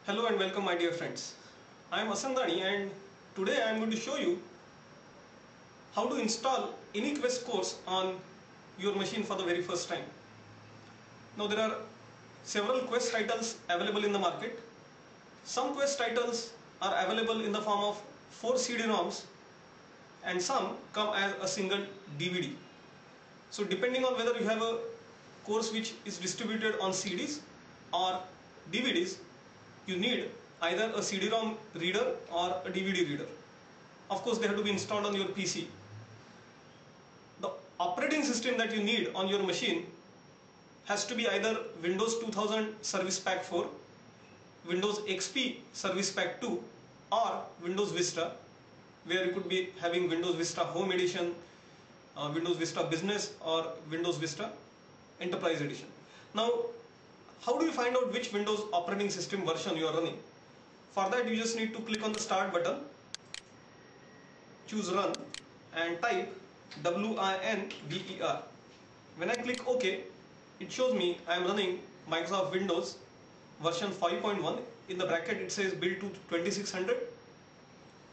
Hello and welcome my dear friends. I am Asang Dani and today I am going to show you how to install any Quest course on your machine for the very first time. Now there are several Quest titles available in the market. Some Quest titles are available in the form of 4 CD-ROMs and some come as a single DVD. So depending on whether you have a course which is distributed on CDs or DVDs, you need either a CD-ROM reader or a DVD reader. Of course, they have to be installed on your PC. The operating system that you need on your machine has to be either Windows 2000 Service Pack 4, Windows XP Service Pack 2 or Windows Vista, where you could be having Windows Vista Home Edition, Windows Vista Business or Windows Vista Enterprise Edition. Now, how do you find out which Windows operating system version you are running? For that you just need to click on the start button, choose run and type WINVER. When I click OK, it shows me I am running Microsoft Windows version 5.1. In the bracket it says build to 2600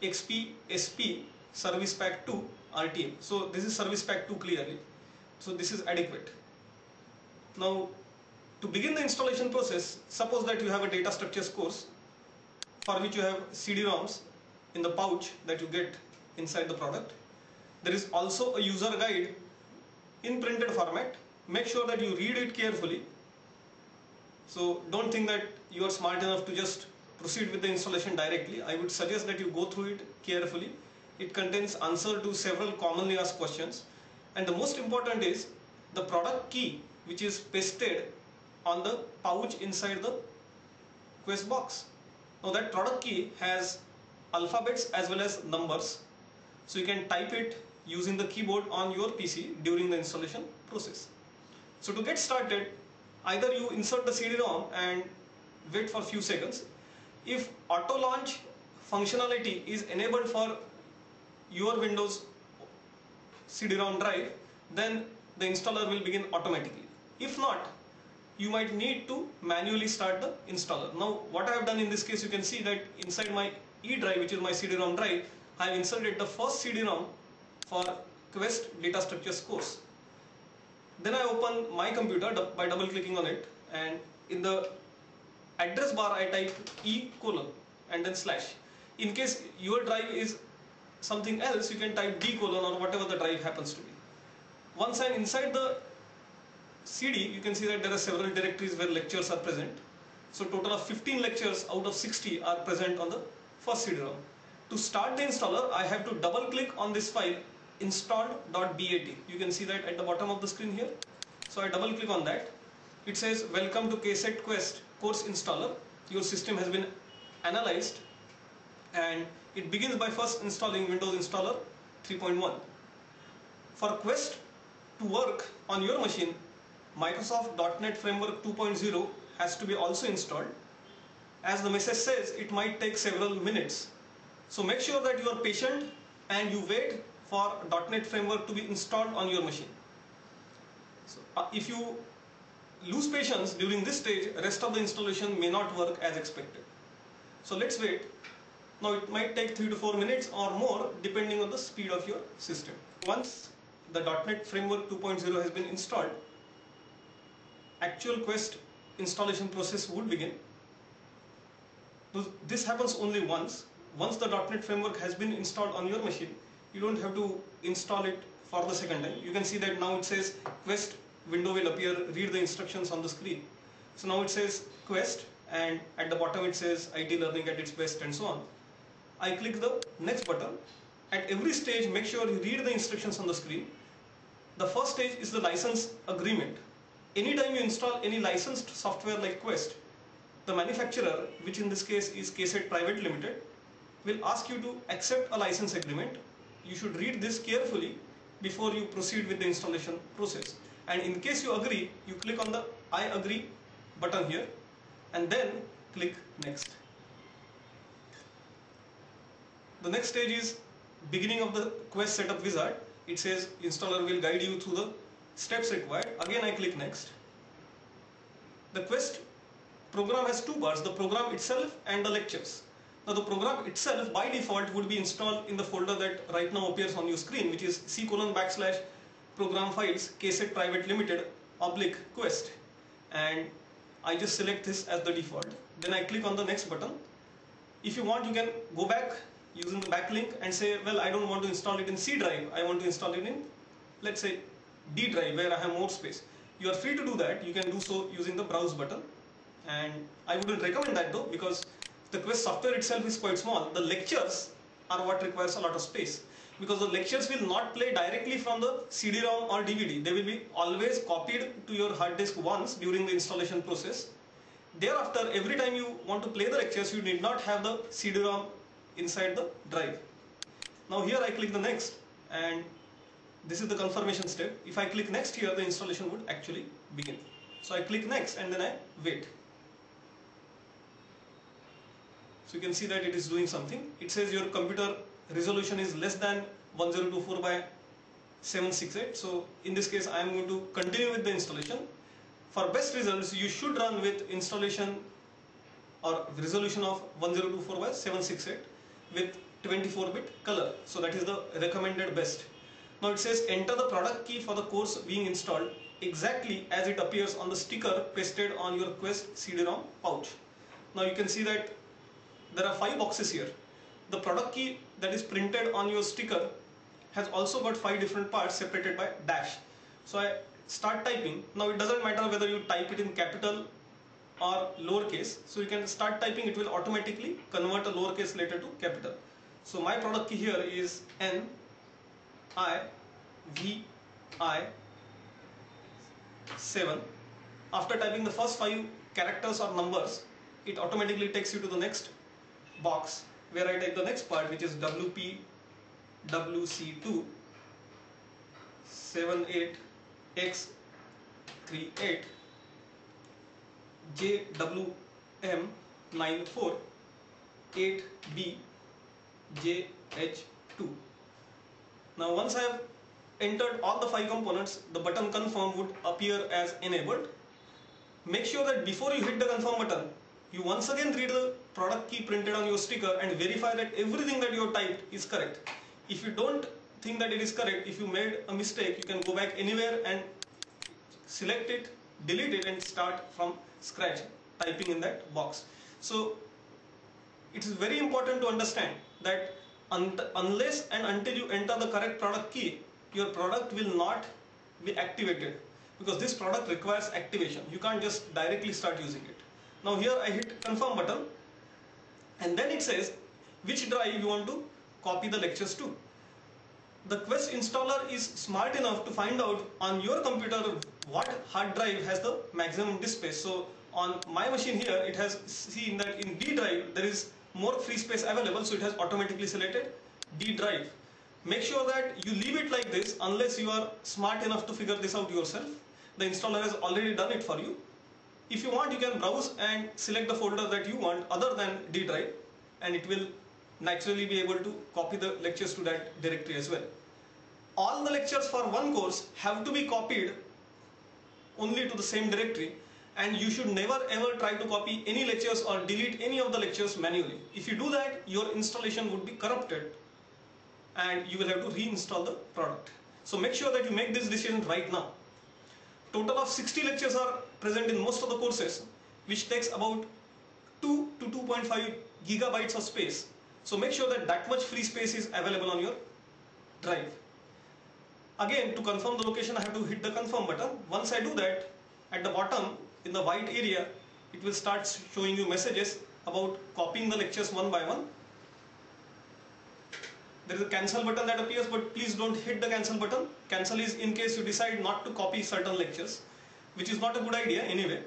XP SP Service Pack 2 RTM. So this is Service Pack 2 clearly. So this is adequate. Now to begin the installation process, suppose that you have a data structures course for which you have CD-ROMs in the pouch that you get inside the product. There is also a user guide in printed format. Make sure that you read it carefully. So don't think that you are smart enough to just proceed with the installation directly. I would suggest that you go through it carefully. It contains answer to several commonly asked questions, and the most important is the product key which is pasted on the pouch inside the Quest box. Now that product key has alphabets as well as numbers, so you can type it using the keyboard on your PC during the installation process. So to get started, either you insert the CD-ROM and wait for a few seconds. If auto launch functionality is enabled for your Windows CD-ROM drive, then the installer will begin automatically. If not, you might need to manually start the installer. Now what I have done in this case, you can see that inside my E drive, which is my CD-ROM drive, I have inserted the first CD-ROM for Quest data structures course. Then I open my computer by double clicking on it, and in the address bar I type E: and then slash. In case your drive is something else, you can type D: or whatever the drive happens to be. Once I'm inside the CD, you can see that there are several directories where lectures are present. So total of 15 lectures out of 60 are present on the first CD-ROM. To start the installer, I have to double click on this file installed.bat. You can see that at the bottom of the screen here. So I double click on that. It says welcome to KSET Quest course installer. Your system has been analyzed, and it begins by first installing Windows Installer 3.1. For Quest to work on your machine, Microsoft .NET Framework 2.0 has to be also installed. As the message says, it might take several minutes. So make sure that you are patient and you wait for .NET Framework to be installed on your machine. So if you lose patience during this stage, rest of the installation may not work as expected. So let's wait. Now it might take 3 to 4 minutes or more depending on the speed of your system. Once the .NET Framework 2.0 has been installed, actual Quest installation process would begin. This happens only once. Once the .NET Framework has been installed on your machine, you don't have to install it for the second time. You can see that now it says Quest window will appear, read the instructions on the screen. So now it says Quest, and at the bottom it says eLearning at its best and so on. I click the next button. At every stage, make sure you read the instructions on the screen. The first stage is the license agreement. Anytime you install any licensed software like Quest, the manufacturer, which in this case is KSET Private Limited, will ask you to accept a license agreement. You should read this carefully before you proceed with the installation process. And in case you agree, you click on the I agree button here and then click next. The next stage is beginning of the Quest setup wizard. It says installer will guide you through the steps required. Again I click next. The Quest program has two parts, the program itself and the lectures. Now the program itself by default would be installed in the folder that right now appears on your screen, which is c:\program files KSET private limited /quest, and I just select this as the default. Then I click on the next button. If you want, you can go back using the backlink and say, well, I don't want to install it in C drive, I want to install it in, let's say, D drive where I have more space. You are free to do that. You can do so using the browse button, and I wouldn't recommend that though, because the Quest software itself is quite small. The lectures are what requires a lot of space, because the lectures will not play directly from the CD-ROM or DVD. They will be always copied to your hard disk once during the installation process. Thereafter, every time you want to play the lectures, you need not have the CD-ROM inside the drive. Now here I click the next, and this is the confirmation step. If I click next here, the installation would actually begin. So I click next and then I wait. So you can see that it is doing something. It says your computer resolution is less than 1024 by 768. So in this case I am going to continue with the installation. For best results, you should run with installation or resolution of 1024 by 768 with 24-bit color. So that is the recommended best. Now it says enter the product key for the course being installed exactly as it appears on the sticker pasted on your Quest CD-ROM pouch. Now you can see that there are 5 boxes here. The product key that is printed on your sticker has also got 5 different parts separated by dash. So I start typing. Now it doesn't matter whether you type it in capital or lowercase. So you can start typing, it will automatically convert a lowercase letter to capital. So my product key here is NIVI7. After typing the first 5 characters or numbers, it automatically takes you to the next box where I type the next part, which is WPWC2 78X38 JWM94 8BJH2. Now once I have entered all the 5 components, the button confirm would appear as enabled. Make sure that before you hit the confirm button, you once again read the product key printed on your sticker and verify that everything that you have typed is correct. If you don't think that it is correct, if you made a mistake, you can go back anywhere and select it, delete it, and start from scratch typing in that box. So it is very important to understand that unless and until you enter the correct product key, your product will not be activated, because this product requires activation. You can't just directly start using it. Now here I hit confirm button, and then it says which drive you want to copy the lectures to. The Quest installer is smart enough to find out on your computer what hard drive has the maximum disk space. So on my machine here, it has seen that in D drive there is more free space available, so it has automatically selected D drive. Make sure that you leave it like this unless you are smart enough to figure this out yourself. The installer has already done it for you. If you want, you can browse and select the folder that you want other than D drive, and it will naturally be able to copy the lectures to that directory as well. All the lectures for one course have to be copied only to the same directory, and you should never ever try to copy any lectures or delete any of the lectures manually. If you do that, your installation would be corrupted and you will have to reinstall the product. So make sure that you make this decision right now. Total of 60 lectures are present in most of the courses, which takes about 2 to 2.5 gigabytes of space. So make sure that that much free space is available on your drive. Again, to confirm the location, I have to hit the confirm button. Once I do that, at the bottom in the white area, it will start showing you messages about copying the lectures one by one. There is a cancel button that appears, but please don't hit the cancel button. Cancel is in case you decide not to copy certain lectures, which is not a good idea anyway.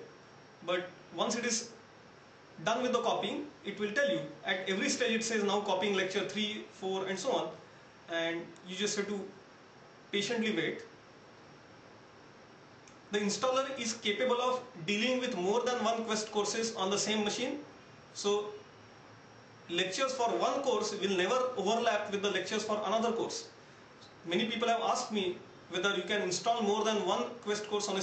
But once it is done with the copying, it will tell you. At every stage it says now copying lecture 3, 4 and so on. And you just have to patiently wait. The installer is capable of dealing with more than one Quest courses on the same machine. So lectures for one course will never overlap with the lectures for another course. Many people have asked me whether you can install more than one Quest course on a